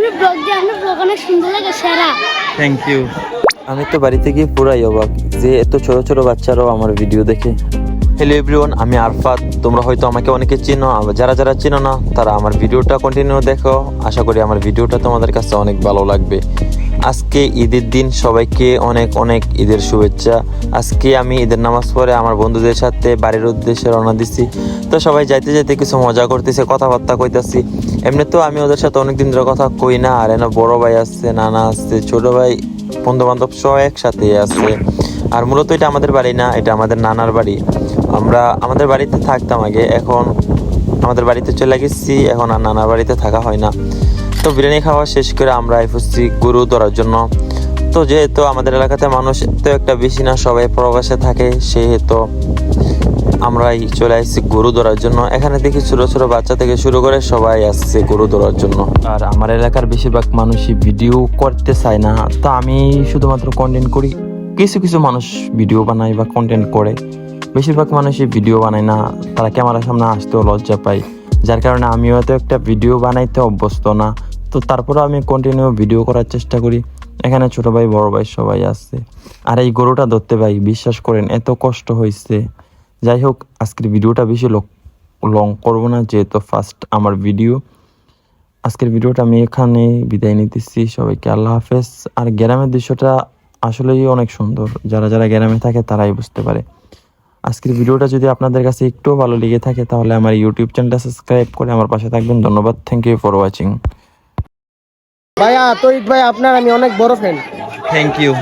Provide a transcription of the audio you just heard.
আপনি ব্লগ দিয়ে আপনি ব্লগ অনেক সুন্দর লাগে সেরা। Thank you. আমি তো বাড়িতে গিয়ে পুরাই অবাক যে এত ছোট ছোট বাচ্চারাও আমার ভিডিও দেখে। হ্যালো এভরিওয়ান, আমি আরফাত। তোমরা হয়তো আমাকে অনেকে চিনো, যারা যারা চিনো না তারা আমার ভিডিওটা কন্টিনিউ দেখো। আশা করি আমার ভিডিওটা তোমাদের কাছে অনেক ভালো লাগবে। আজকে ঈদের দিন, সবাইকে অনেক অনেক ঈদের শুভেচ্ছা। আজকে আমি ঈদের নামাজ পড়ে আমার বন্ধুদের সাথে বাড়ির উদ্দেশ্যে রওনা দিছি। তো সবাই যাইতে যাইতে কিছু মজা করতেছে, কথাবার্তা কইতাছি। এমনি তো আমি ওদের সাথে অনেকদিন ধরে কথা কই না। আর এনে বড় ভাই আছে, নানা আছে, ছোট ভাই, বন্ধু বান্ধব সব একসাথে আছে। আর মূলত এটা আমাদের বাড়ি না, এটা আমাদের নানার বাড়ি। আমরা আমাদের বাড়িতে থাকতাম আগে, এখন আমাদের বাড়িতে চলে গেছি, এখন আর নানার বাড়িতে থাকা হয় না। তো বিরিয়ানি খাওয়া শেষ করে আমরা এসেছি গরু ধরার জন্য। তো যেহেতু আমাদের এলাকাতে মানুষ তো একটা বেশি না, সবাই প্রবাসে থাকে, সেহেতু আমরাই চলে আসছি গরু ধরার জন্য। এখানে দেখি ছোট ছোট বাচ্চা থেকে শুরু করে সবাই আসছে গরু ধরার জন্য। আর আমার এলাকার বেশিরভাগ মানুষই ভিডিও করতে চায় না, তো আমি শুধুমাত্র কন্টেন্ট করি। কিছু কিছু মানুষ ভিডিও বানায় বা কন্টেন্ট করে, বেশিরভাগ মানুষই ভিডিও বানায় না। তারা ক্যামেরার সামনে আসতেও লজ্জা পায়, যার কারণে আমিও তো একটা ভিডিও বানাইতে অভ্যস্ত না। তো তারপরে আমি কন্টিনিউ ভিডিও করার চেষ্টা করি। এখানে ছোট ভাই বড় ভাই সবাই আসছে। আর এই গরুটা ধরতে ভাই বিশ্বাস করেন এত কষ্ট হয়েছে। যাই হোক, আজকের ভিডিওটা বেশি লং করবো না, যেহেতু ফার্স্ট আমার ভিডিও। আজকের ভিডিওটা আমি এখানে বিদায় নিতেছি। সবাইকে আল্লাহ হাফেজ। আর গ্রামের দৃশ্যটা আসলেই অনেক সুন্দর, যারা যারা গ্রামে থাকে তারাই বুঝতে পারে। আজকের ভিডিওটা যদি আপনাদের কাছে একটু ভালো লেগে থাকে তাহলে আমার ইউটিউব চ্যানেলটা সাবস্ক্রাইব করে আমার পাশে থাকবেন। ধন্যবাদ। Thank you for watching. ভাইয়া তৈত ভাই আপনার আমি অনেক বড় ফ্যান। Thank you.